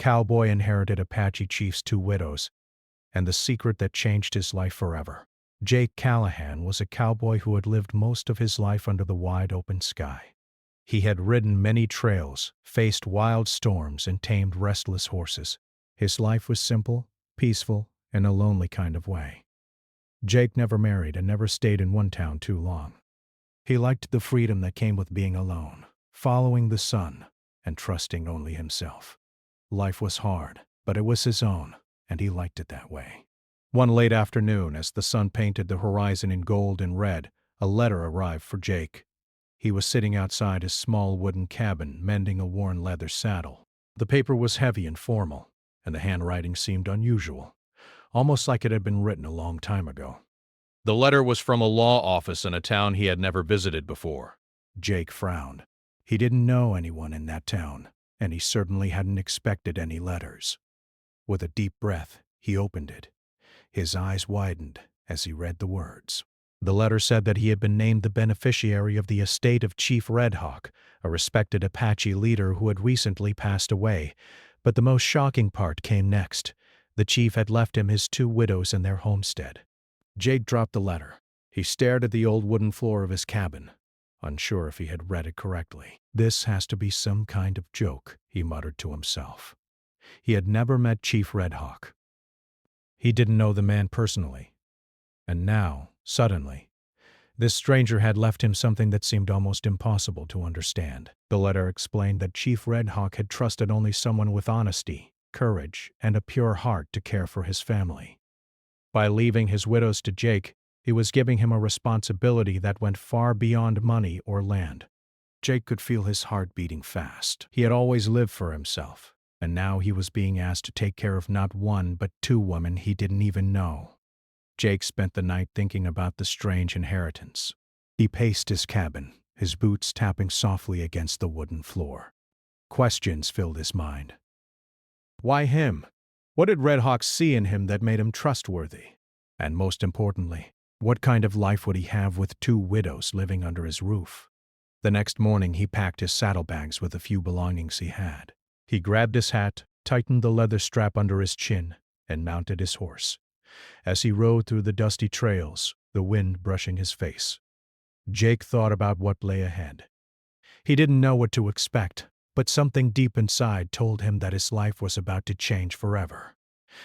Cowboy inherited Apache Chief's two widows, and the secret that changed his life forever. Jake Callahan was a cowboy who had lived most of his life under the wide open sky. He had ridden many trails, faced wild storms, and tamed restless horses. His life was simple, peaceful, in a lonely kind of way. Jake never married and never stayed in one town too long. He liked the freedom that came with being alone, following the sun, and trusting only himself. Life was hard, but it was his own, and he liked it that way. One late afternoon, as the sun painted the horizon in gold and red, a letter arrived for Jake. He was sitting outside his small wooden cabin, mending a worn leather saddle. The paper was heavy and formal, and the handwriting seemed unusual, almost like it had been written a long time ago. The letter was from a law office in a town he had never visited before. Jake frowned. He didn't know anyone in that town, and he certainly hadn't expected any letters. With a deep breath, he opened it. His eyes widened as he read the words. The letter said that he had been named the beneficiary of the estate of Chief Red Hawk, a respected Apache leader who had recently passed away. But the most shocking part came next. The chief had left him his two widows and their homestead. Jake dropped the letter. He stared at the old wooden floor of his cabin, unsure if he had read it correctly. "This has to be some kind of joke," he muttered to himself. He had never met Chief Red Hawk. He didn't know the man personally. And now, suddenly, this stranger had left him something that seemed almost impossible to understand. The letter explained that Chief Red Hawk had trusted only someone with honesty, courage, and a pure heart to care for his family. By leaving his widows to Jake, he was giving him a responsibility that went far beyond money or land. Jake could feel his heart beating fast. He had always lived for himself, and now he was being asked to take care of not one but two women he didn't even know. Jake spent the night thinking about the strange inheritance. He paced his cabin, his boots tapping softly against the wooden floor. Questions filled his mind. Why him? What did Red Hawk see in him that made him trustworthy? And most importantly, what kind of life would he have with two widows living under his roof? The next morning he packed his saddlebags with the few belongings he had. He grabbed his hat, tightened the leather strap under his chin, and mounted his horse. As he rode through the dusty trails, the wind brushing his face, Jake thought about what lay ahead. He didn't know what to expect, but something deep inside told him that his life was about to change forever.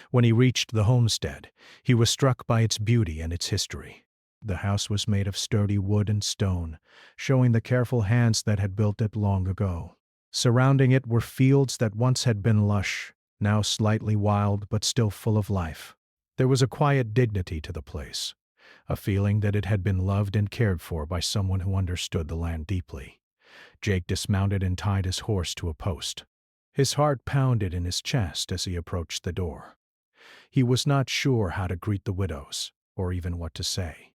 When he reached the homestead, he was struck by its beauty and its history. The house was made of sturdy wood and stone, showing the careful hands that had built it long ago. Surrounding it were fields that once had been lush, now slightly wild but still full of life. There was a quiet dignity to the place, a feeling that it had been loved and cared for by someone who understood the land deeply. Jake dismounted and tied his horse to a post. His heart pounded in his chest as he approached the door. He was not sure how to greet the widows, or even what to say.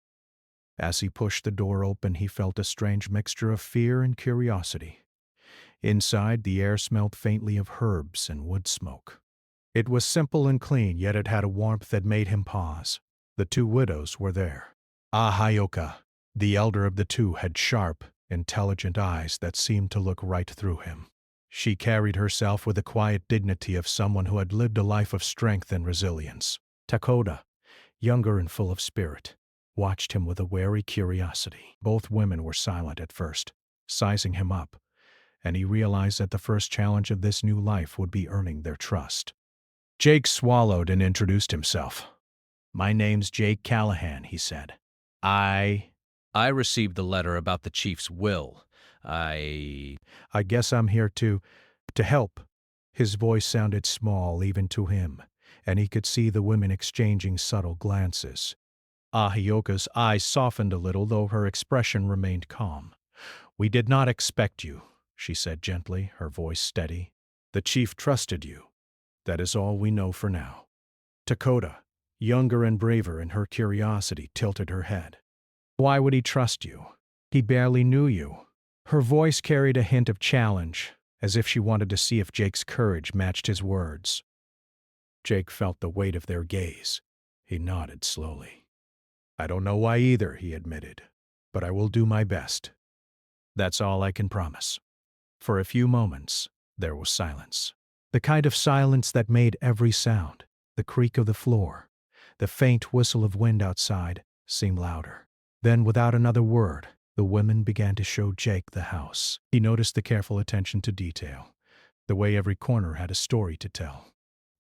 As he pushed the door open, he felt a strange mixture of fear and curiosity. Inside, the air smelled faintly of herbs and wood smoke. It was simple and clean, yet it had a warmth that made him pause. The two widows were there. Ahioka, the elder of the two, had sharp, intelligent eyes that seemed to look right through him. She carried herself with the quiet dignity of someone who had lived a life of strength and resilience. Takoda, younger and full of spirit, watched him with a wary curiosity. Both women were silent at first, sizing him up, and he realized that the first challenge of this new life would be earning their trust. Jake swallowed and introduced himself. "My name's Jake Callahan," he said. I received the letter about the chief's will. I guess I'm here to help." His voice sounded small even to him, and he could see the women exchanging subtle glances. Ahioka's eyes softened a little, though her expression remained calm. "We did not expect you," she said gently, her voice steady. "The chief trusted you. That is all we know for now." Takoda, younger and braver in her curiosity, tilted her head. "Why would he trust you? He barely knew you." Her voice carried a hint of challenge, as if she wanted to see if Jake's courage matched his words. Jake felt the weight of their gaze. He nodded slowly. "I don't know why either," he admitted, "but I will do my best. That's all I can promise." For a few moments, there was silence. The kind of silence that made every sound, the creak of the floor, the faint whistle of wind outside, seem louder. Then, without another word, the women began to show Jake the house. He noticed the careful attention to detail, the way every corner had a story to tell.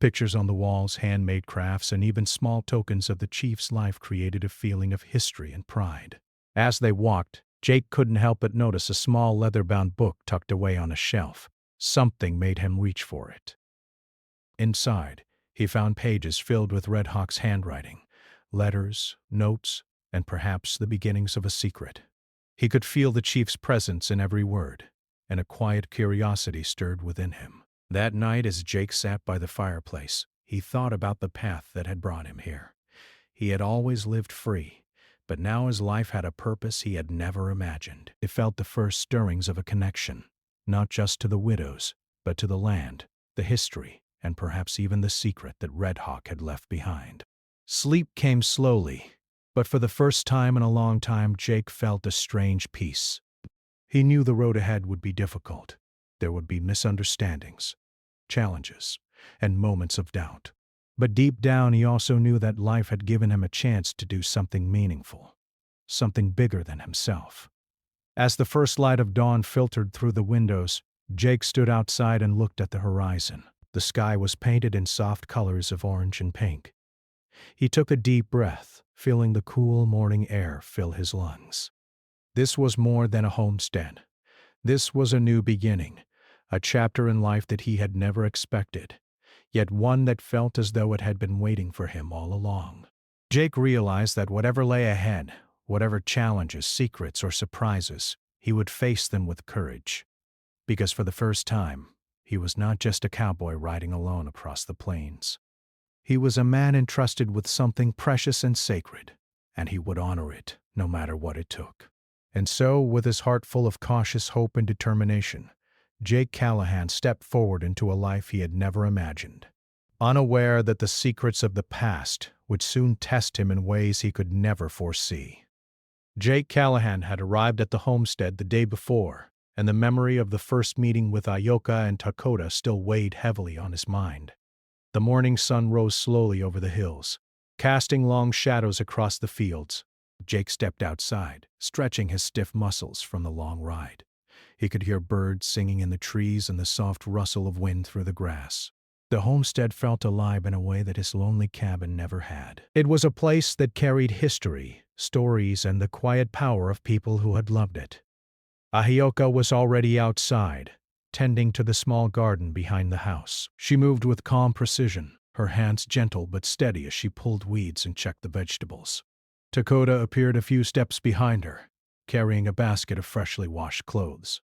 Pictures on the walls, handmade crafts, and even small tokens of the chief's life created a feeling of history and pride. As they walked, Jake couldn't help but notice a small leather-bound book tucked away on a shelf. Something made him reach for it. Inside, he found pages filled with Red Hawk's handwriting, letters, notes, and perhaps the beginnings of a secret. He could feel the chief's presence in every word, and a quiet curiosity stirred within him. That night, as Jake sat by the fireplace, he thought about the path that had brought him here. He had always lived free, but now his life had a purpose he had never imagined. He felt the first stirrings of a connection, not just to the widows, but to the land, the history, and perhaps even the secret that Red Hawk had left behind. Sleep came slowly, but for the first time in a long time, Jake felt a strange peace. He knew the road ahead would be difficult. There would be misunderstandings, challenges, and moments of doubt. But deep down, he also knew that life had given him a chance to do something meaningful, something bigger than himself. As the first light of dawn filtered through the windows, Jake stood outside and looked at the horizon. The sky was painted in soft colors of orange and pink. He took a deep breath, feeling the cool morning air fill his lungs. This was more than a homestead. This was a new beginning, a chapter in life that he had never expected, yet one that felt as though it had been waiting for him all along. Jake realized that whatever lay ahead, whatever challenges, secrets, or surprises, he would face them with courage. Because for the first time, he was not just a cowboy riding alone across the plains. He was a man entrusted with something precious and sacred, and he would honor it, no matter what it took. And so, with his heart full of cautious hope and determination, Jake Callahan stepped forward into a life he had never imagined, unaware that the secrets of the past would soon test him in ways he could never foresee. Jake Callahan had arrived at the homestead the day before, and the memory of the first meeting with Ayoka and Dakota still weighed heavily on his mind. The morning sun rose slowly over the hills, casting long shadows across the fields. Jake stepped outside, stretching his stiff muscles from the long ride. He could hear birds singing in the trees and the soft rustle of wind through the grass. The homestead felt alive in a way that his lonely cabin never had. It was a place that carried history, stories, and the quiet power of people who had loved it. Ahioka was already outside, tending to the small garden behind the house. She moved with calm precision, her hands gentle but steady as she pulled weeds and checked the vegetables. Dakota appeared a few steps behind her, carrying a basket of freshly washed clothes.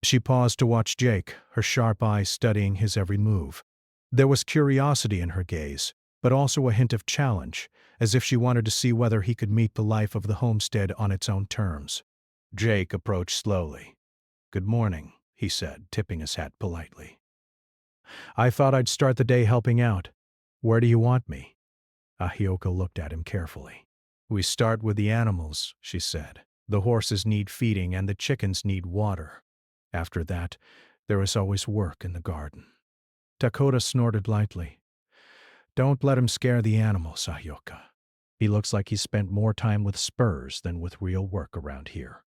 She paused to watch Jake, her sharp eyes studying his every move. There was curiosity in her gaze, but also a hint of challenge, as if she wanted to see whether he could meet the life of the homestead on its own terms. Jake approached slowly. "Good morning," he said, tipping his hat politely. "I thought I'd start the day helping out. Where do you want me?" Ahioka looked at him carefully. "We start with the animals," she said. "The horses need feeding and the chickens need water. After that, there is always work in the garden." Dakota snorted lightly. "Don't let him scare the animals, Ahioka. He looks like he spent more time with Spurs than with real work around here."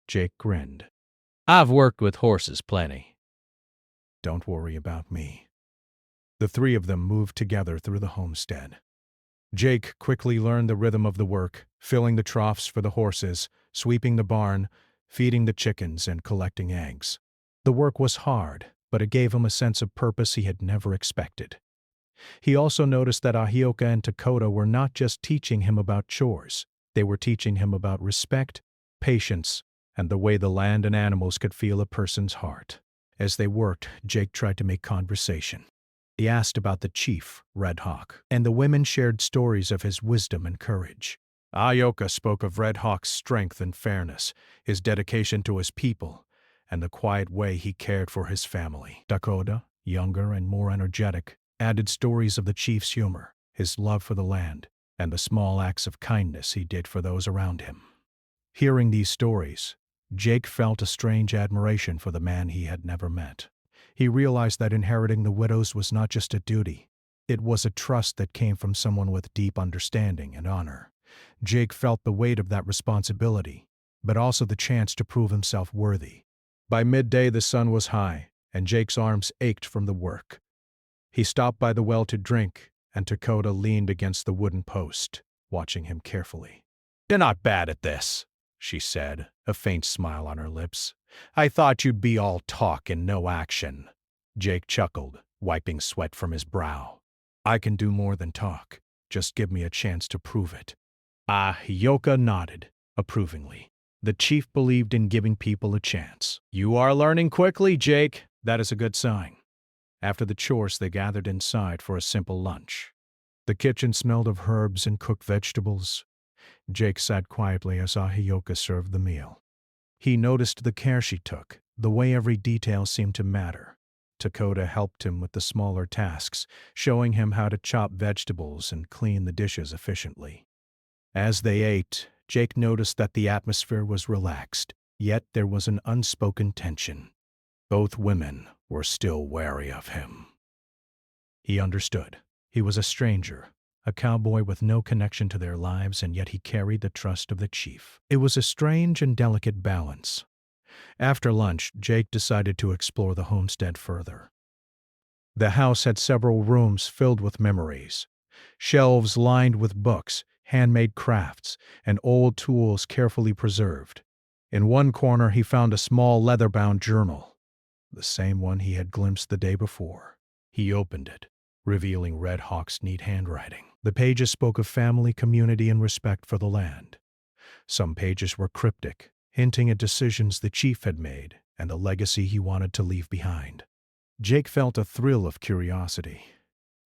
Jake grinned. "I've worked with horses plenty." "Don't worry about me." The three of them moved together through the homestead. Jake quickly learned the rhythm of the work, filling the troughs for the horses, sweeping the barn, feeding the chickens, and collecting eggs. The work was hard, but it gave him a sense of purpose he had never expected. He also noticed that Ahioka and Dakota were not just teaching him about chores. They were teaching him about respect, patience, and the way the land and animals could feel a person's heart. As they worked, Jake tried to make conversation. He asked about the chief, Red Hawk, and the women shared stories of his wisdom and courage. Ahioka spoke of Red Hawk's strength and fairness, his dedication to his people, and the quiet way he cared for his family. Dakota, younger and more energetic, added stories of the chief's humor, his love for the land, and the small acts of kindness he did for those around him. Hearing these stories, Jake felt a strange admiration for the man he had never met. He realized that inheriting the widows was not just a duty. It was a trust that came from someone with deep understanding and honor. Jake felt the weight of that responsibility, but also the chance to prove himself worthy. By midday the sun was high, and Jake's arms ached from the work. He stopped by the well to drink, and Dakota leaned against the wooden post, watching him carefully. "You're not bad at this," she said, a faint smile on her lips. "I thought you'd be all talk and no action." Jake chuckled, wiping sweat from his brow. "I can do more than talk. Just give me a chance to prove it." Ahioka nodded, approvingly. The chief believed in giving people a chance. "You are learning quickly, Jake. That is a good sign." After the chores, they gathered inside for a simple lunch. The kitchen smelled of herbs and cooked vegetables. Jake sat quietly as Ahioka served the meal. He noticed the care she took, the way every detail seemed to matter. Dakota helped him with the smaller tasks, showing him how to chop vegetables and clean the dishes efficiently. As they ate, Jake noticed that the atmosphere was relaxed, yet there was an unspoken tension. Both women were still wary of him. He understood. He was a stranger, a cowboy with no connection to their lives, and yet he carried the trust of the chief. It was a strange and delicate balance. After lunch, Jake decided to explore the homestead further. The house had several rooms filled with memories, shelves lined with books, handmade crafts, and old tools carefully preserved. In one corner he found a small leather-bound journal, the same one he had glimpsed the day before. He opened it, revealing Red Hawk's neat handwriting. The pages spoke of family, community, and respect for the land. Some pages were cryptic, hinting at decisions the chief had made and the legacy he wanted to leave behind. Jake felt a thrill of curiosity.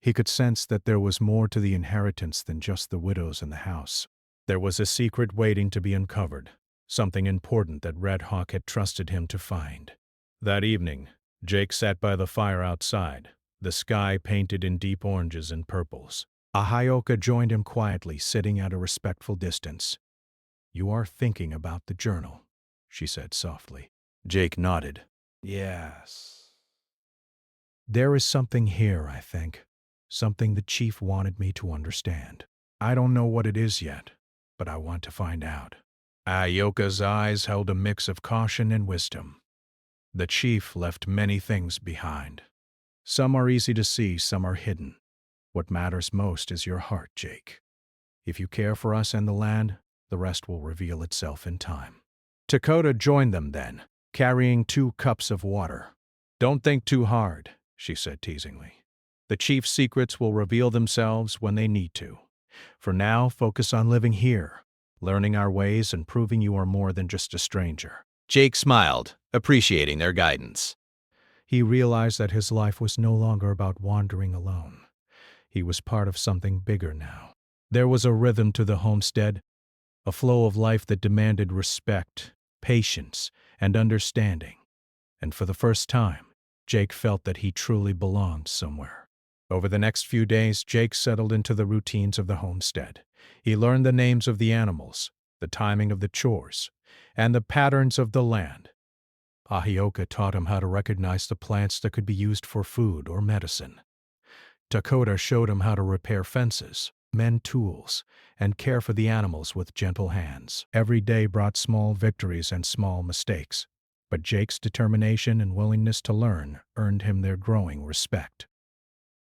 He could sense that there was more to the inheritance than just the widows in the house. There was a secret waiting to be uncovered, something important that Red Hawk had trusted him to find. That evening, Jake sat by the fire outside, the sky painted in deep oranges and purples. Ahioka joined him quietly, sitting at a respectful distance. "You are thinking about the journal," she said softly. Jake nodded. "Yes. There is something here, I think. Something the chief wanted me to understand. I don't know what it is yet, but I want to find out." Ahioka's eyes held a mix of caution and wisdom. The chief left many things behind. Some are easy to see, some are hidden. What matters most is your heart, Jake. If you care for us and the land, the rest will reveal itself in time. Dakota joined them then, carrying 2 cups of water. "Don't think too hard," she said teasingly. "The chief's secrets will reveal themselves when they need to. For now, focus on living here, learning our ways and proving you are more than just a stranger." Jake smiled, appreciating their guidance. He realized that his life was no longer about wandering alone. He was part of something bigger now. There was a rhythm to the homestead, a flow of life that demanded respect, patience, and understanding. And for the first time, Jake felt that he truly belonged somewhere. Over the next few days, Jake settled into the routines of the homestead. He learned the names of the animals, the timing of the chores, and the patterns of the land. Ahioka taught him how to recognize the plants that could be used for food or medicine. Dakota showed him how to repair fences, mend tools, and care for the animals with gentle hands. Every day brought small victories and small mistakes, but Jake's determination and willingness to learn earned him their growing respect.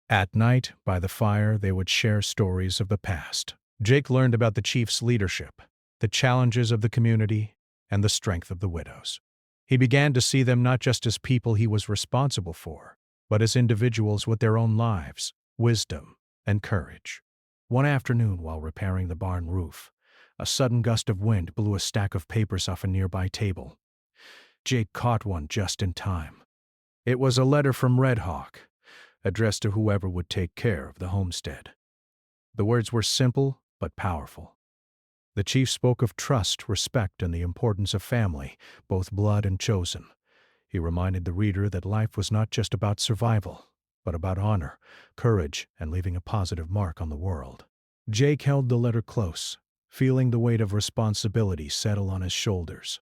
At night, by the fire, they would share stories of the past. Jake learned about the chief's leadership, the challenges of the community, and the strength of the widows. He began to see them not just as people he was responsible for, but as individuals with their own lives, wisdom, and courage. One afternoon, while repairing the barn roof, a sudden gust of wind blew a stack of papers off a nearby table. Jake caught one just in time. It was a letter from Red Hawk, addressed to whoever would take care of the homestead. The words were simple but powerful. The chief spoke of trust, respect, and the importance of family, both blood and chosen. He reminded the reader that life was not just about survival, but about honor, courage, and leaving a positive mark on the world. Jake held the letter close, feeling the weight of responsibility settle on his shoulders.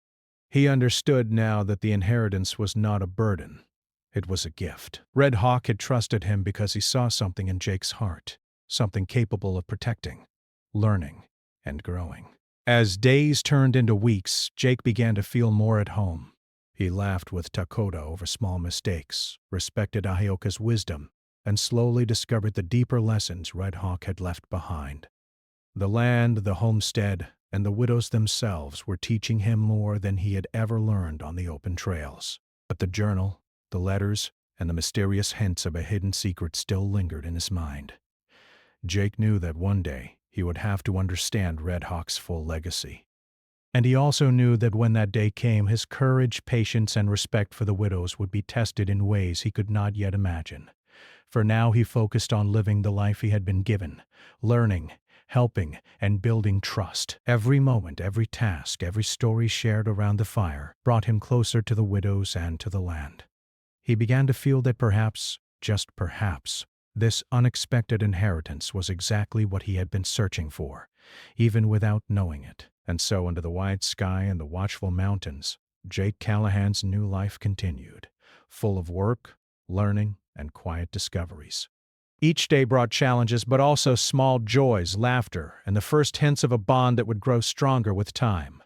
He understood now that the inheritance was not a burden. It was a gift. Red Hawk had trusted him because he saw something in Jake's heart, something capable of protecting, learning, and growing. As days turned into weeks, Jake began to feel more at home. He laughed with Takoda over small mistakes, respected Ahioka's wisdom, and slowly discovered the deeper lessons Red Hawk had left behind. The land, the homestead, and the widows themselves were teaching him more than he had ever learned on the open trails. But the journal, the letters, and the mysterious hints of a hidden secret still lingered in his mind. Jake knew that one day he would have to understand Red Hawk's full legacy. And he also knew that when that day came, his courage, patience, and respect for the widows would be tested in ways he could not yet imagine. For now he focused on living the life he had been given, learning, helping, and building trust. Every moment, every task, every story shared around the fire brought him closer to the widows and to the land. He began to feel that perhaps, just perhaps, this unexpected inheritance was exactly what he had been searching for, even without knowing it. And so, under the wide sky and the watchful mountains, Jake Callahan's new life continued, full of work, learning, and quiet discoveries. Each day brought challenges, but also small joys, laughter, and the first hints of a bond that would grow stronger with time.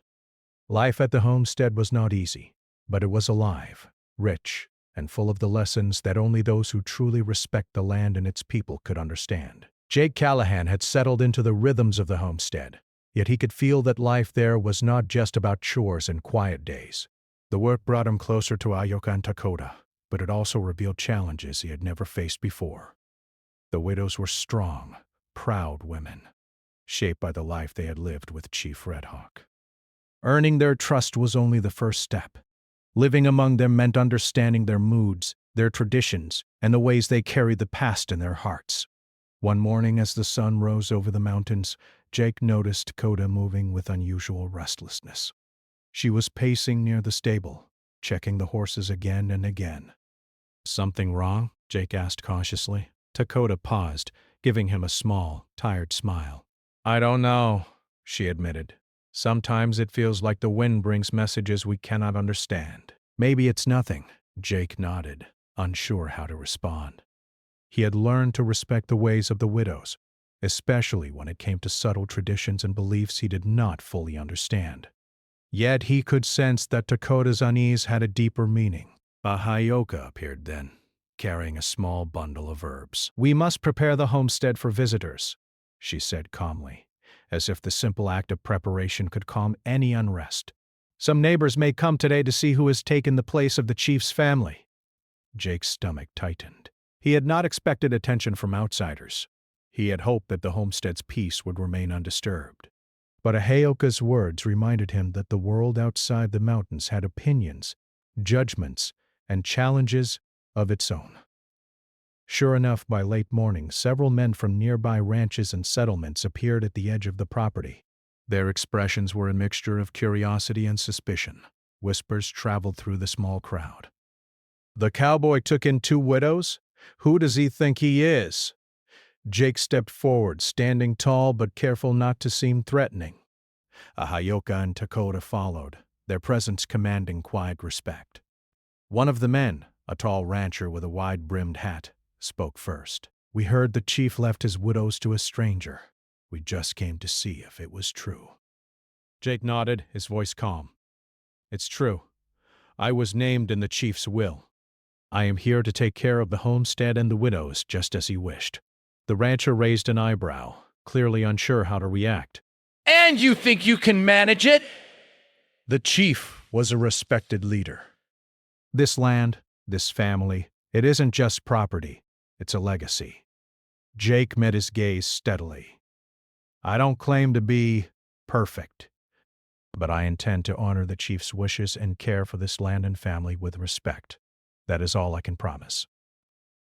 Life at the homestead was not easy, but it was alive, rich, and full of the lessons that only those who truly respect the land and its people could understand. Jake Callahan had settled into the rhythms of the homestead, yet he could feel that life there was not just about chores and quiet days. The work brought him closer to Ahioka and Takoda, but it also revealed challenges he had never faced before. The widows were strong, proud women, shaped by the life they had lived with Chief Red Hawk. Earning their trust was only the first step. Living among them meant understanding their moods, their traditions, and the ways they carried the past in their hearts. One morning, as the sun rose over the mountains, Jake noticed Coda moving with unusual restlessness. She was pacing near the stable, checking the horses again and again. "Something wrong?" Jake asked cautiously. Takoda paused, giving him a small, tired smile. "I don't know," she admitted. "Sometimes it feels like the wind brings messages we cannot understand." "Maybe it's nothing," Jake nodded, unsure how to respond. He had learned to respect the ways of the widows, especially when it came to subtle traditions and beliefs he did not fully understand. Yet he could sense that Takoda's unease had a deeper meaning. Ahioka appeared then, carrying a small bundle of herbs. "We must prepare the homestead for visitors," she said calmly, as if the simple act of preparation could calm any unrest. "Some neighbors may come today to see who has taken the place of the chief's family." Jake's stomach tightened. He had not expected attention from outsiders. He had hoped that the homestead's peace would remain undisturbed. But Ahioka's words reminded him that the world outside the mountains had opinions, judgments, and challenges of its own. Sure enough, by late morning, several men from nearby ranches and settlements appeared at the edge of the property. Their expressions were a mixture of curiosity and suspicion. Whispers traveled through the small crowd. "The cowboy took in 2 widows? Who does he think he is?" Jake stepped forward, standing tall but careful not to seem threatening. Ahioka and Takoda followed, their presence commanding quiet respect. One of the men, a tall rancher with a wide-brimmed hat, spoke first. "We heard the chief left his widows to a stranger. We just came to see if it was true." Jake nodded, his voice calm. "It's true. I was named in the chief's will. I am here to take care of the homestead and the widows, just as he wished." The rancher raised an eyebrow, clearly unsure how to react. "And you think you can manage it?" The chief was a respected leader. This land, this family, it isn't just property, it's a legacy. Jake met his gaze steadily. "I don't claim to be perfect, but I intend to honor the chief's wishes and care for this land and family with respect. That is all I can promise."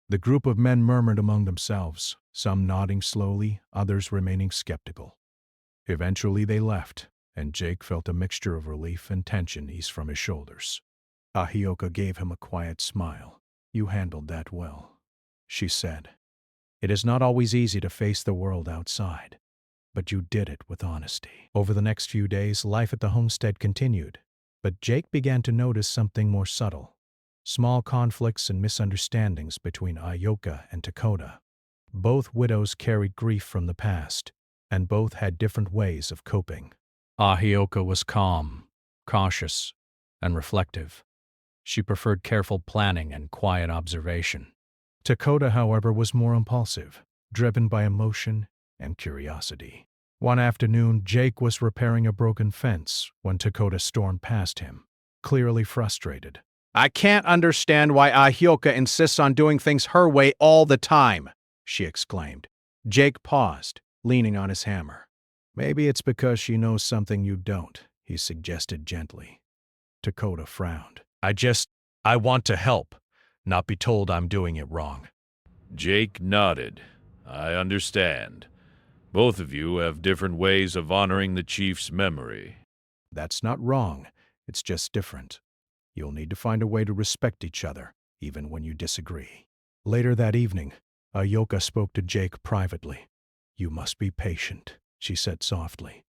The group of men murmured among themselves, some nodding slowly, others remaining skeptical. Eventually they left, and Jake felt a mixture of relief and tension ease from his shoulders. Ahioka gave him a quiet smile. "You handled that well," she said. "It is not always easy to face the world outside, but you did it with honesty." Over the next few days, life at the homestead continued, but Jake began to notice something more subtle. Small conflicts and misunderstandings between Ayoka and Dakota. Both widows carried grief from the past, and both had different ways of coping. Ahioka was calm, cautious, and reflective. She preferred careful planning and quiet observation. Dakota, however, was more impulsive, driven by emotion and curiosity. One afternoon, Jake was repairing a broken fence when Dakota stormed past him, clearly frustrated. I can't understand why Ahioka insists on doing things her way all the time, she exclaimed. Jake paused, leaning on his hammer. Maybe it's because she knows something you don't, he suggested gently. Dakota frowned. I want to help, not be told I'm doing it wrong. Jake nodded. I understand. Both of you have different ways of honoring the chief's memory. That's not wrong. It's just different. You'll need to find a way to respect each other, even when you disagree. Later that evening, Ayoka spoke to Jake privately. You must be patient, she said softly.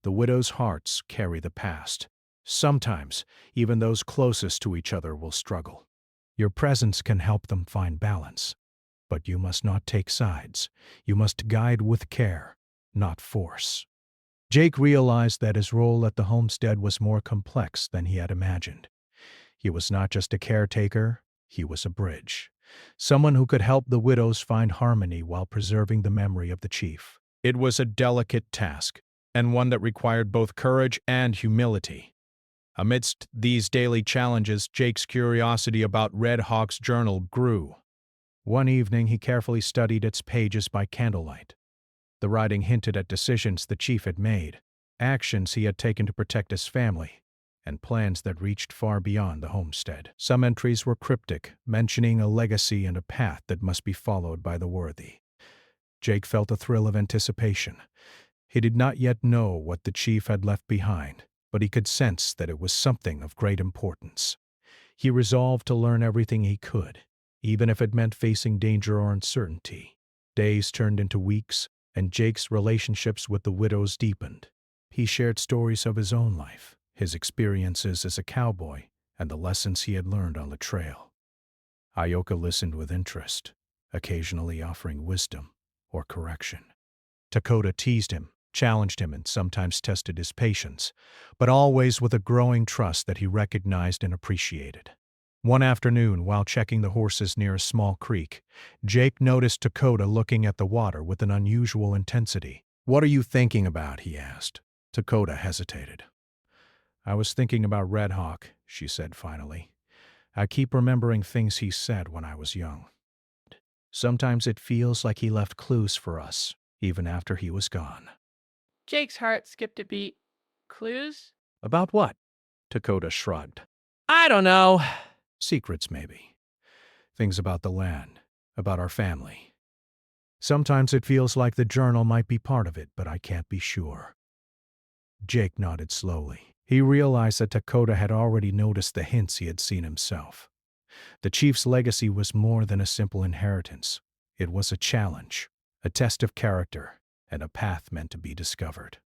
The widow's hearts carry the past. Sometimes, even those closest to each other will struggle. Your presence can help them find balance. But you must not take sides. You must guide with care, not force. Jake realized that his role at the homestead was more complex than he had imagined. He was not just a caretaker, he was a bridge. Someone who could help the widows find harmony while preserving the memory of the chief. It was a delicate task, and one that required both courage and humility. Amidst these daily challenges, Jake's curiosity about Red Hawk's journal grew. One evening, he carefully studied its pages by candlelight. The writing hinted at decisions the chief had made, actions he had taken to protect his family, and plans that reached far beyond the homestead. Some entries were cryptic, mentioning a legacy and a path that must be followed by the worthy. Jake felt a thrill of anticipation. He did not yet know what the chief had left behind, but he could sense that it was something of great importance. He resolved to learn everything he could, even if it meant facing danger or uncertainty. Days turned into weeks, and Jake's relationships with the widows deepened. He shared stories of his own life, his experiences as a cowboy, and the lessons he had learned on the trail. Ayoka listened with interest, occasionally offering wisdom or correction. Dakota teased him, challenged him, and sometimes tested his patience, but always with a growing trust that he recognized and appreciated. One afternoon, while checking the horses near a small creek, Jake noticed Dakota looking at the water with an unusual intensity. "What are you thinking about?" he asked. Dakota hesitated. "I was thinking about Red Hawk," she said finally. "I keep remembering things he said when I was young. Sometimes it feels like he left clues for us, even after he was gone." Jake's heart skipped a beat. Clues? "About what?" Dakota shrugged. I don't know. "Secrets, maybe. Things about the land, about our family. Sometimes it feels like the journal might be part of it, but I can't be sure." Jake nodded slowly. He realized that Dakota had already noticed the hints he had seen himself. The chief's legacy was more than a simple inheritance. It was a challenge, a test of character, and a path meant to be discovered.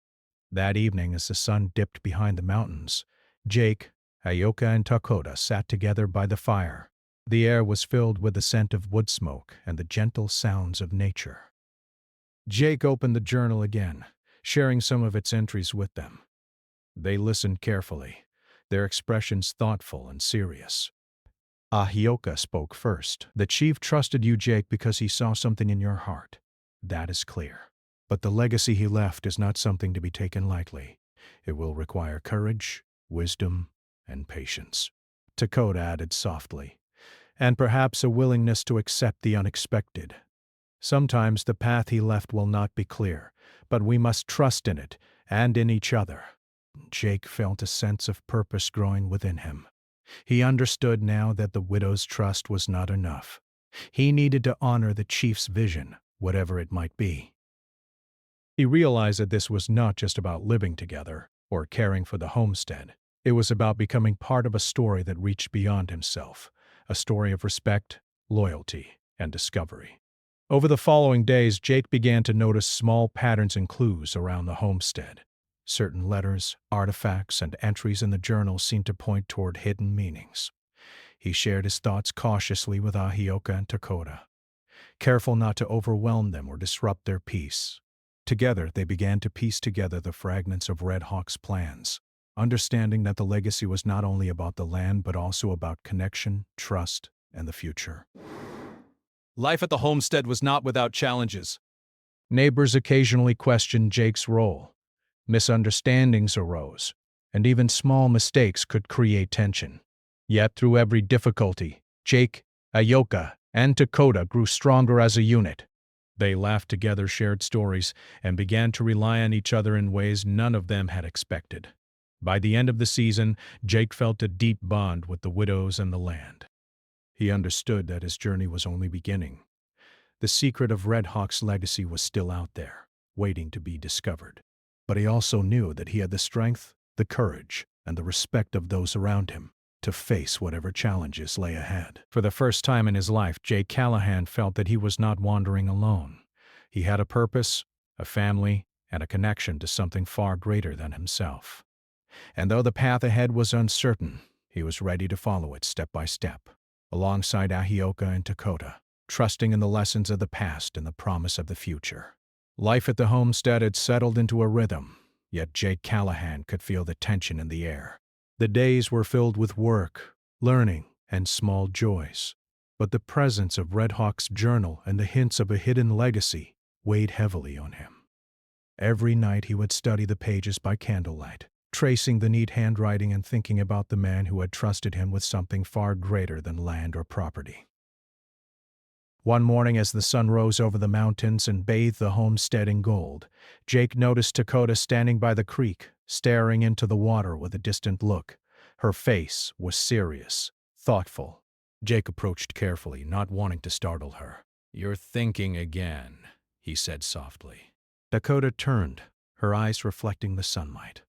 That evening, as the sun dipped behind the mountains, Jake, Ayoka, and Dakota sat together by the fire. The air was filled with the scent of wood smoke and the gentle sounds of nature. Jake opened the journal again, sharing some of its entries with them. They listened carefully, their expressions thoughtful and serious. Ahioka spoke first. "The chief trusted you, Jake, because he saw something in your heart. That is clear. But the legacy he left is not something to be taken lightly. It will require courage, wisdom, and patience." Dakota added softly, "And perhaps a willingness to accept the unexpected. Sometimes the path he left will not be clear, but we must trust in it and in each other." Jake felt a sense of purpose growing within him. He understood now that the widow's trust was not enough. He needed to honor the chief's vision, whatever it might be. He realized that this was not just about living together or caring for the homestead. It was about becoming part of a story that reached beyond himself, a story of respect, loyalty, and discovery. Over the following days, Jake began to notice small patterns and clues around the homestead. Certain letters, artifacts, and entries in the journal seemed to point toward hidden meanings. He shared his thoughts cautiously with Ahioka and Dakota, careful not to overwhelm them or disrupt their peace. Together, they began to piece together the fragments of Red Hawk's plans, understanding that the legacy was not only about the land but also about connection, trust, and the future. Life at the homestead was not without challenges. Neighbors occasionally questioned Jake's role. Misunderstandings arose, and even small mistakes could create tension. Yet through every difficulty, Jake, Ahioka, and Dakota grew stronger as a unit. They laughed together, shared stories, and began to rely on each other in ways none of them had expected. By the end of the season, Jake felt a deep bond with the widows and the land. He understood that his journey was only beginning. The secret of Red Hawk's legacy was still out there, waiting to be discovered. But he also knew that he had the strength, the courage, and the respect of those around him to face whatever challenges lay ahead. For the first time in his life, Jake Callahan felt that he was not wandering alone. He had a purpose, a family, and a connection to something far greater than himself. And though the path ahead was uncertain, he was ready to follow it step by step, alongside Ahioka and Dakota, trusting in the lessons of the past and the promise of the future. Life at the homestead had settled into a rhythm, yet Jake Callahan could feel the tension in the air. The days were filled with work, learning, and small joys, but the presence of Red Hawk's journal and the hints of a hidden legacy weighed heavily on him. Every night he would study the pages by candlelight, tracing the neat handwriting and thinking about the man who had trusted him with something far greater than land or property. One morning, as the sun rose over the mountains and bathed the homestead in gold, Jake noticed Dakota standing by the creek, staring into the water with a distant look. Her face was serious, thoughtful. Jake approached carefully, not wanting to startle her. "You're thinking again," he said softly. Dakota turned, her eyes reflecting the sunlight.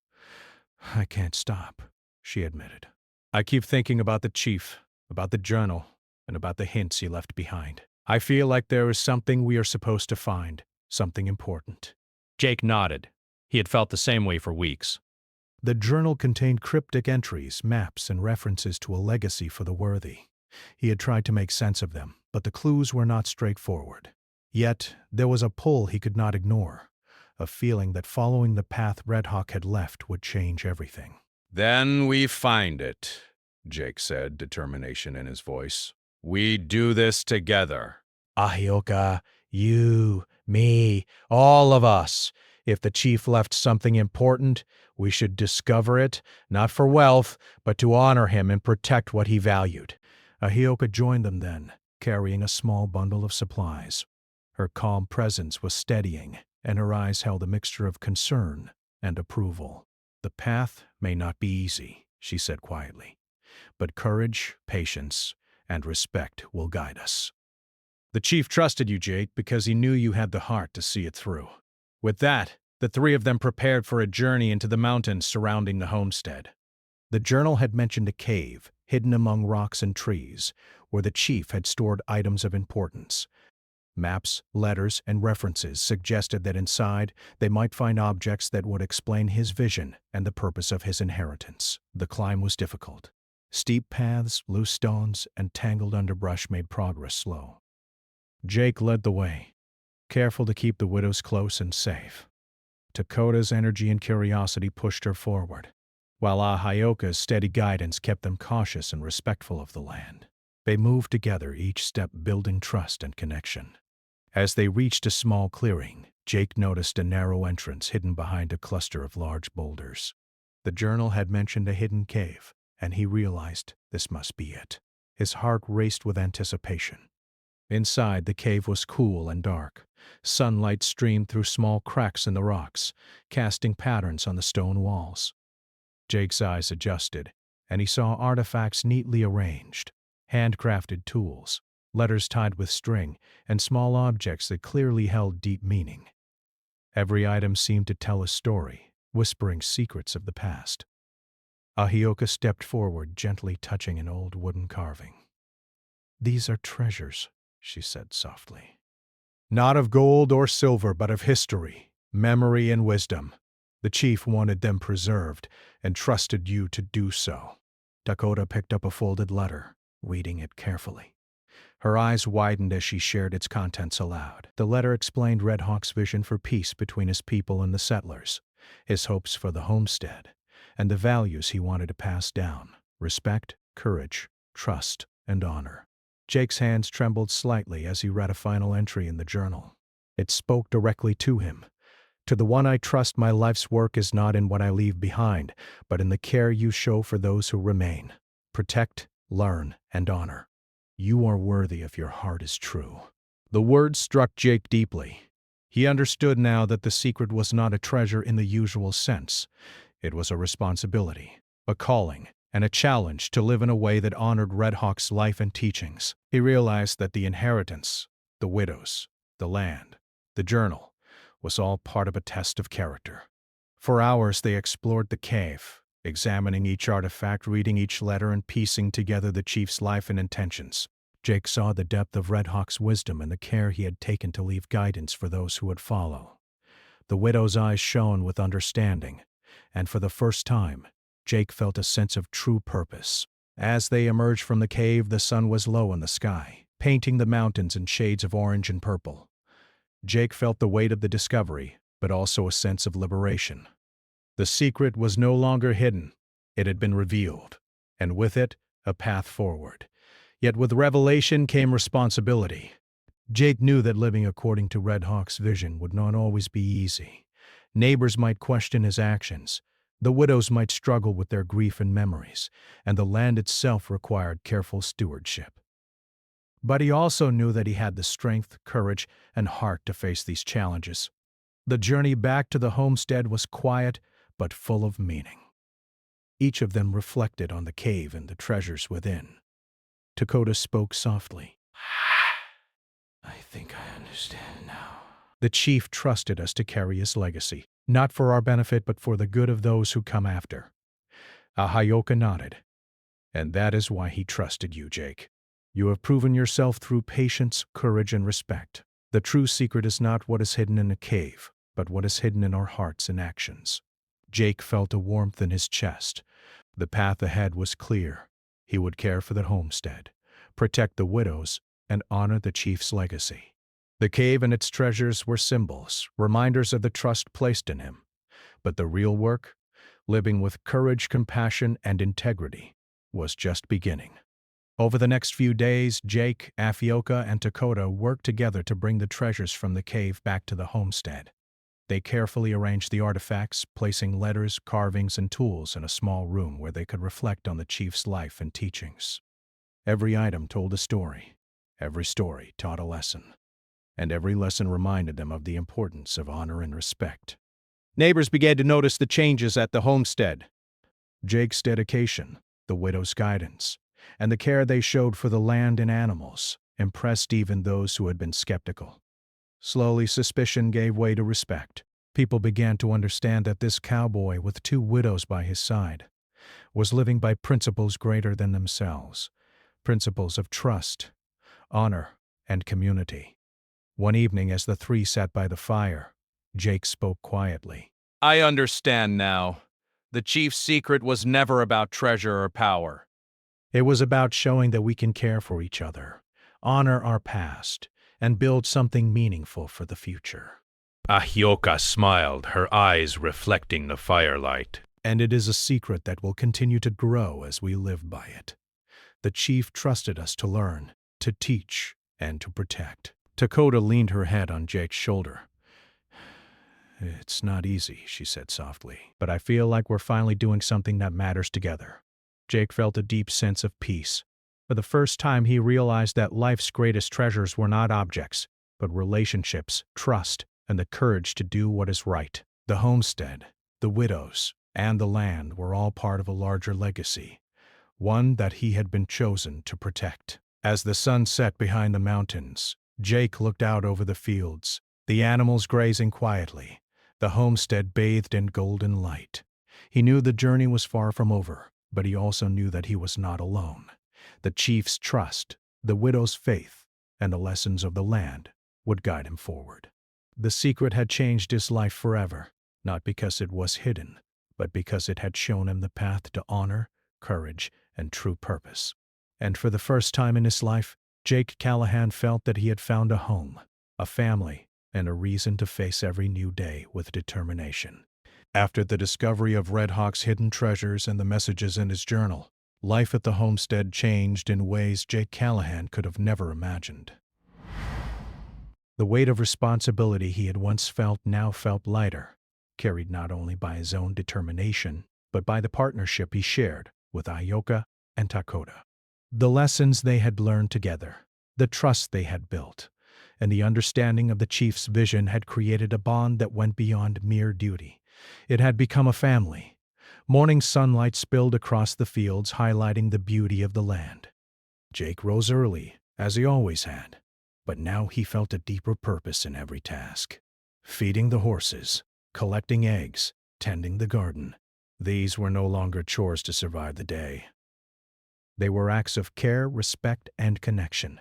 "I can't stop," she admitted. "I keep thinking about the chief, about the journal, and about the hints he left behind. I feel like there is something we are supposed to find, something important." Jake nodded. He had felt the same way for weeks. The journal contained cryptic entries, maps, and references to a legacy for the worthy. He had tried to make sense of them, but the clues were not straightforward. Yet there was a pull he could not ignore, a feeling that following the path Red Hawk had left would change everything. Then we find it, Jake said, determination in his voice. We do this together. Ahioka, you, me, all of us. If the chief left something important, we should discover it, not for wealth, but to honor him and protect what he valued. Ahioka joined them then, carrying a small bundle of supplies. Her calm presence was steadying, and her eyes held a mixture of concern and approval. "The path may not be easy," she said quietly, "but courage, patience, and respect will guide us." The chief trusted you, Jake, because he knew you had the heart to see it through. With that, the three of them prepared for a journey into the mountains surrounding the homestead. The journal had mentioned a cave, hidden among rocks and trees, where the chief had stored items of importance. Maps, letters, and references suggested that inside they might find objects that would explain his vision and the purpose of his inheritance. The climb was difficult. Steep paths, loose stones, and tangled underbrush made progress slow. Jake led the way, careful to keep the widows close and safe. Dakota's energy and curiosity pushed her forward, while Ahioka's steady guidance kept them cautious and respectful of the land. They moved together, each step building trust and connection. As they reached a small clearing, Jake noticed a narrow entrance hidden behind a cluster of large boulders. The journal had mentioned a hidden cave, and he realized this must be it. His heart raced with anticipation. Inside, the cave was cool and dark. Sunlight streamed through small cracks in the rocks, casting patterns on the stone walls. Jake's eyes adjusted, and he saw artifacts neatly arranged, handcrafted tools, letters tied with string, and small objects that clearly held deep meaning. Every item seemed to tell a story, whispering secrets of the past. Ahioka stepped forward, gently touching an old wooden carving. "These are treasures," she said softly. "Not of gold or silver, but of history, memory, and wisdom. The chief wanted them preserved and trusted you to do so." Dakota picked up a folded letter, reading it carefully. Her eyes widened as she shared its contents aloud. The letter explained Red Hawk's vision for peace between his people and the settlers, his hopes for the homestead, and the values he wanted to pass down: respect, courage, trust, and honor. Jake's hands trembled slightly as he read a final entry in the journal. It spoke directly to him. To the one I trust, my life's work is not in what I leave behind, but in the care you show for those who remain. Protect, learn, and honor. You are worthy if your heart is true. The words struck Jake deeply. He understood now that the secret was not a treasure in the usual sense. It was a responsibility, a calling, and a challenge to live in a way that honored Red Hawk's life and teachings. He realized that the inheritance, the widows, the land, the journal, was all part of a test of character. For hours they explored the cave, examining each artifact, reading each letter, and piecing together the chief's life and intentions. Jake saw the depth of Red Hawk's wisdom and the care he had taken to leave guidance for those who would follow. The widow's eyes shone with understanding, and for the first time, Jake felt a sense of true purpose. As they emerged from the cave, the sun was low in the sky, painting the mountains in shades of orange and purple. Jake felt the weight of the discovery, but also a sense of liberation. The secret was no longer hidden. It had been revealed, and with it, a path forward. Yet with revelation came responsibility. Jake knew that living according to Red Hawk's vision would not always be easy. Neighbors might question his actions, the widows might struggle with their grief and memories, and the land itself required careful stewardship. But he also knew that he had the strength, courage, and heart to face these challenges. The journey back to the homestead was quiet but full of meaning. Each of them reflected on the cave and the treasures within. Dakota spoke softly. I think I understand now. The chief trusted us to carry his legacy, not for our benefit but for the good of those who come after. Ahayoka nodded. And that is why he trusted you, Jake. You have proven yourself through patience, courage, and respect. The true secret is not what is hidden in a cave, but what is hidden in our hearts and actions. Jake felt a warmth in his chest. The path ahead was clear. He would care for the homestead, protect the widows, and honor the chief's legacy. The cave and its treasures were symbols, reminders of the trust placed in him. But the real work, living with courage, compassion, and integrity, was just beginning. Over the next few days, Jake, Afioka, and Dakota worked together to bring the treasures from the cave back to the homestead. They carefully arranged the artifacts, placing letters, carvings, and tools in a small room where they could reflect on the chief's life and teachings. Every item told a story. Every story taught a lesson. And every lesson reminded them of the importance of honor and respect. Neighbors began to notice the changes at the homestead. Jake's dedication, the widow's guidance, and the care they showed for the land and animals impressed even those who had been skeptical. Slowly, suspicion gave way to respect. People began to understand that this cowboy, with 2 widows by his side, was living by principles greater than themselves, principles of trust, honor, and community. One evening, as the 3 sat by the fire, Jake spoke quietly. I understand now. The chief's secret was never about treasure or power. It was about showing that we can care for each other, honor our past, and build something meaningful for the future. Ahioka smiled, her eyes reflecting the firelight. And it is a secret that will continue to grow as we live by it. The chief trusted us to learn, to teach, and to protect. Dakota leaned her head on Jake's shoulder. It's not easy, she said softly, but I feel like we're finally doing something that matters together. Jake felt a deep sense of peace. For the first time, he realized that life's greatest treasures were not objects, but relationships, trust, and the courage to do what is right. The homestead, the widows, and the land were all part of a larger legacy, one that he had been chosen to protect. As the sun set behind the mountains, Jake looked out over the fields, the animals grazing quietly, the homestead bathed in golden light. He knew the journey was far from over, but he also knew that he was not alone. The chief's trust, the widow's faith, and the lessons of the land would guide him forward. The secret had changed his life forever, not because it was hidden, but because it had shown him the path to honor, courage, and true purpose. And for the first time in his life, Jake Callahan felt that he had found a home, a family, and a reason to face every new day with determination. After the discovery of Red Hawk's hidden treasures and the messages in his journal, life at the homestead changed in ways Jake Callahan could have never imagined. The weight of responsibility he had once felt now felt lighter, carried not only by his own determination, but by the partnership he shared with Ioka and Dakota. The lessons they had learned together, the trust they had built, and the understanding of the chief's vision had created a bond that went beyond mere duty. It had become a family. Morning sunlight spilled across the fields, highlighting the beauty of the land. Jake rose early, as he always had, but now he felt a deeper purpose in every task. Feeding the horses, collecting eggs, tending the garden. These were no longer chores to survive the day. They were acts of care, respect, and connection.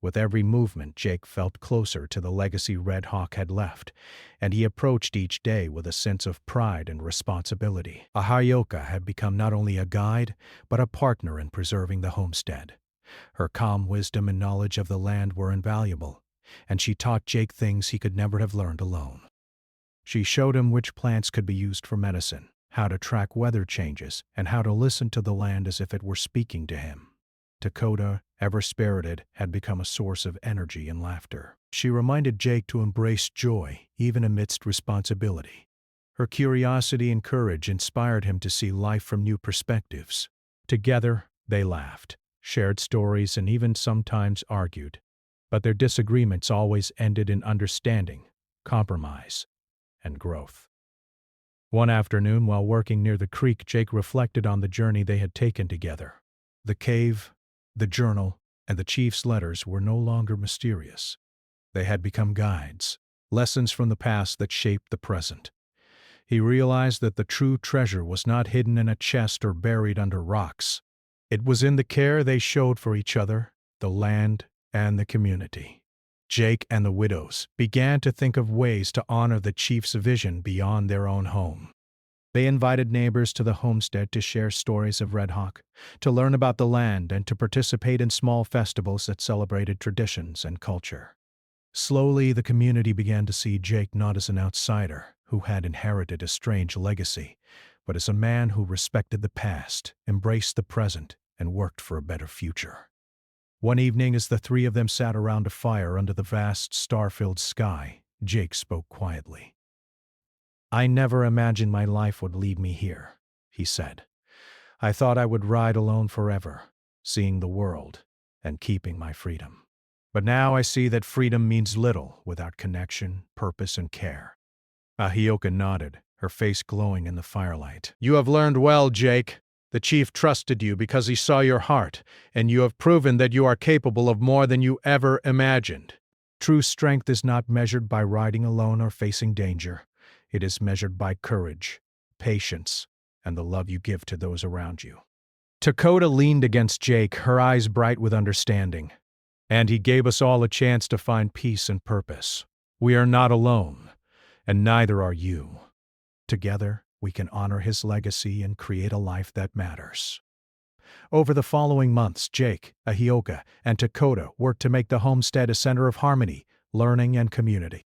With every movement, Jake felt closer to the legacy Red Hawk had left, and he approached each day with a sense of pride and responsibility. Ioka had become not only a guide, but a partner in preserving the homestead. Her calm wisdom and knowledge of the land were invaluable, and she taught Jake things he could never have learned alone. She showed him which plants could be used for medicine, how to track weather changes, and how to listen to the land as if it were speaking to him. Dakota, ever-spirited, had become a source of energy and laughter. She reminded Jake to embrace joy, even amidst responsibility. Her curiosity and courage inspired him to see life from new perspectives. Together, they laughed, shared stories, and even sometimes argued. But their disagreements always ended in understanding, compromise, and growth. One afternoon, while working near the creek, Jake reflected on the journey they had taken together. The cave, the journal, and the chief's letters were no longer mysterious. They had become guides, lessons from the past that shaped the present. He realized that the true treasure was not hidden in a chest or buried under rocks. It was in the care they showed for each other, the land, and the community. Jake and the widows began to think of ways to honor the chief's vision beyond their own home. They invited neighbors to the homestead to share stories of Red Hawk, to learn about the land, and to participate in small festivals that celebrated traditions and culture. Slowly, the community began to see Jake not as an outsider who had inherited a strange legacy, but as a man who respected the past, embraced the present, and worked for a better future. One evening, as the three of them sat around a fire under the vast, star-filled sky, Jake spoke quietly. "I never imagined my life would lead me here," he said. "I thought I would ride alone forever, seeing the world and keeping my freedom. But now I see that freedom means little without connection, purpose, and care." Ioka nodded, her face glowing in the firelight. "You have learned well, Jake. The chief trusted you because he saw your heart, and you have proven that you are capable of more than you ever imagined. True strength is not measured by riding alone or facing danger. It is measured by courage, patience, and the love you give to those around you." Dakota leaned against Jake, her eyes bright with understanding. "And he gave us all a chance to find peace and purpose. We are not alone, and neither are you. Together, we can honor his legacy and create a life that matters." Over the following months, Jake, Ioka, and Dakota worked to make the homestead a center of harmony, learning, and community.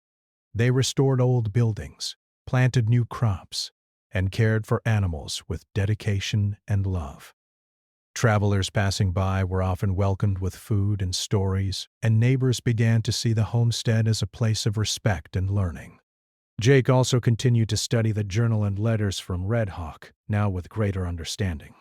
They restored old buildings, planted new crops, and cared for animals with dedication and love. Travelers passing by were often welcomed with food and stories, and neighbors began to see the homestead as a place of respect and learning. Jake also continued to study the journal and letters from Red Hawk, now with greater understanding.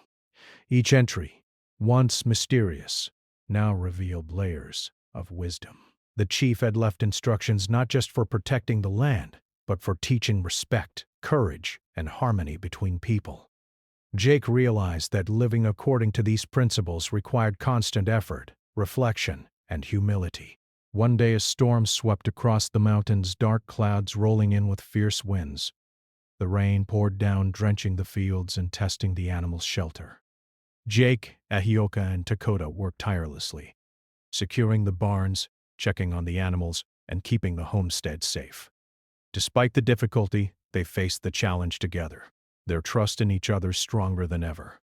Each entry, once mysterious, now revealed layers of wisdom. The chief had left instructions not just for protecting the land, but for teaching respect, courage, and harmony between people. Jake realized that living according to these principles required constant effort, reflection, and humility. One day a storm swept across the mountains, dark clouds rolling in with fierce winds. The rain poured down, drenching the fields and testing the animals' shelter. Jake, Ioka, and Dakota worked tirelessly, securing the barns, checking on the animals, and keeping the homestead safe. Despite the difficulty, they faced the challenge together, their trust in each other stronger than ever.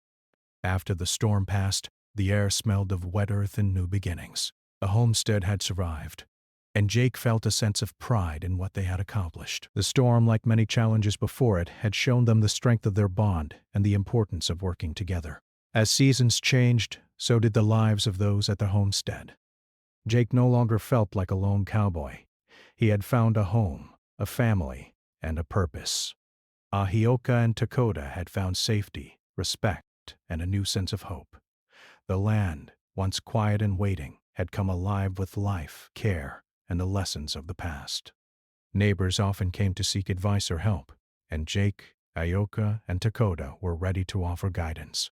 After the storm passed, The air smelled of wet earth and new beginnings. The homestead had survived, and Jake felt a sense of pride in what they had accomplished. The storm, like many challenges before it, had shown them the strength of their bond and the importance of working together. As seasons changed, so did the lives of those at the homestead. Jake no longer felt like a lone cowboy. He had found a home, a family, and a purpose. Ahioka and Dakota had found safety, respect, and a new sense of hope. The land, once quiet and waiting, had come alive with life, care, and the lessons of the past. Neighbors often came to seek advice or help, and Jake, Ahioka, and Dakota were ready to offer guidance.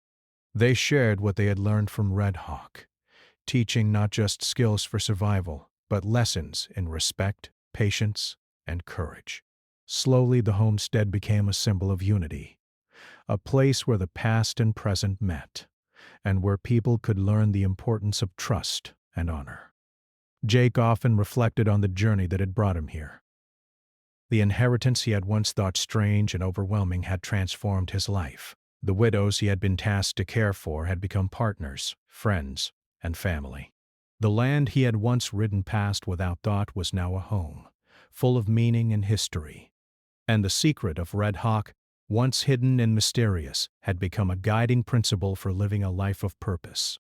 They shared what they had learned from Red Hawk, teaching not just skills for survival, but lessons in respect, patience, and courage. Slowly, the homestead became a symbol of unity, a place where the past and present met, and where people could learn the importance of trust and honor. Jake often reflected on the journey that had brought him here. The inheritance he had once thought strange and overwhelming had transformed his life. The widows he had been tasked to care for had become partners, friends, and family. The land he had once ridden past without thought was now a home, full of meaning and history. And the secret of Red Hawk, once hidden and mysterious, had become a guiding principle for living a life of purpose.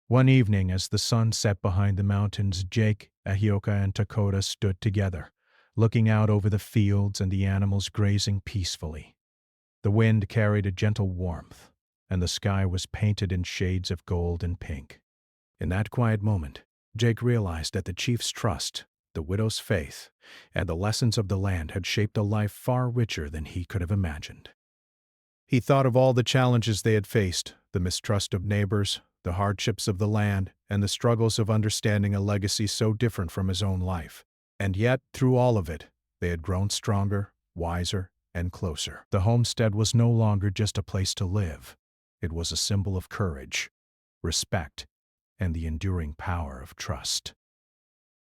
One evening, as the sun set behind the mountains, Jake, Ahioka, and Dakota stood together, looking out over the fields and the animals grazing peacefully. The wind carried a gentle warmth, and the sky was painted in shades of gold and pink. In that quiet moment, Jake realized that the chief's trust, the widow's faith, and the lessons of the land had shaped a life far richer than he could have imagined. He thought of all the challenges they had faced, the mistrust of neighbors, the hardships of the land, and the struggles of understanding a legacy so different from his own life. And yet, through all of it, they had grown stronger, wiser, and closer. The homestead was no longer just a place to live. It was a symbol of courage, respect, and the enduring power of trust.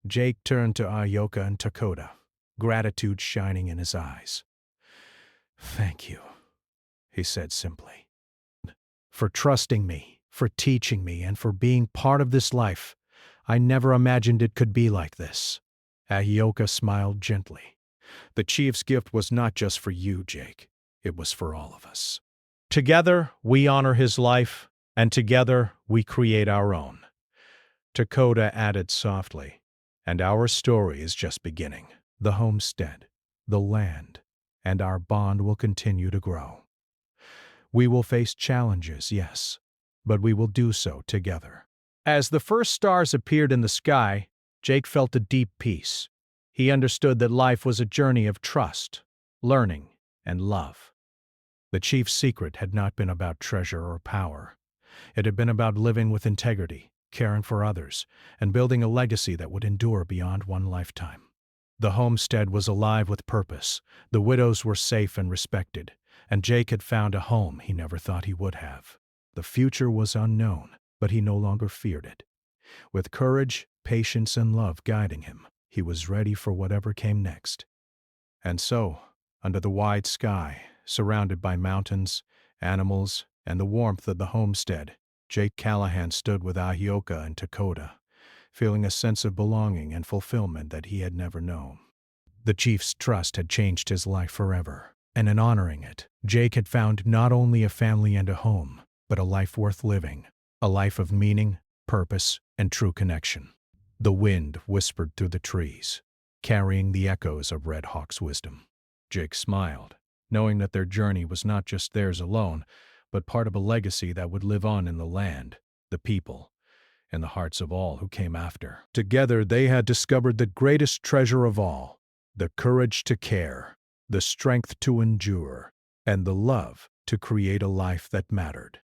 Jake turned to Ahioka and Dakota, gratitude shining in his eyes. "Thank you," he said simply, "for trusting me, for teaching me, and for being part of this life. I never imagined it could be like this." Ahioka smiled gently. "The chief's gift was not just for you, Jake. It was for all of us. Together, we honor his life, and together, we create our own." Dakota added softly, "And our story is just beginning. The homestead, the land, and our bond will continue to grow. We will face challenges, yes, but we will do so together." As the first stars appeared in the sky, Jake felt a deep peace. He understood that life was a journey of trust, learning, and love. The chief's secret had not been about treasure or power. It had been about living with integrity, caring for others, and building a legacy that would endure beyond one lifetime. The homestead was alive with purpose, the widows were safe and respected, and Jake had found a home he never thought he would have. The future was unknown, but he no longer feared it. With courage, patience, and love guiding him, he was ready for whatever came next. And so, under the wide sky, surrounded by mountains, animals, and the warmth of the homestead, Jake Callahan stood with Ahioka and Dakota, feeling a sense of belonging and fulfillment that he had never known. The chief's trust had changed his life forever, and in honoring it, Jake had found not only a family and a home, but a life worth living, a life of meaning, purpose, and true connection. The wind whispered through the trees, carrying the echoes of Red Hawk's wisdom. Jake smiled, knowing that their journey was not just theirs alone, but part of a legacy that would live on in the land, the people, and the hearts of all who came after. Together they had discovered the greatest treasure of all, the courage to care, the strength to endure, and the love to create a life that mattered.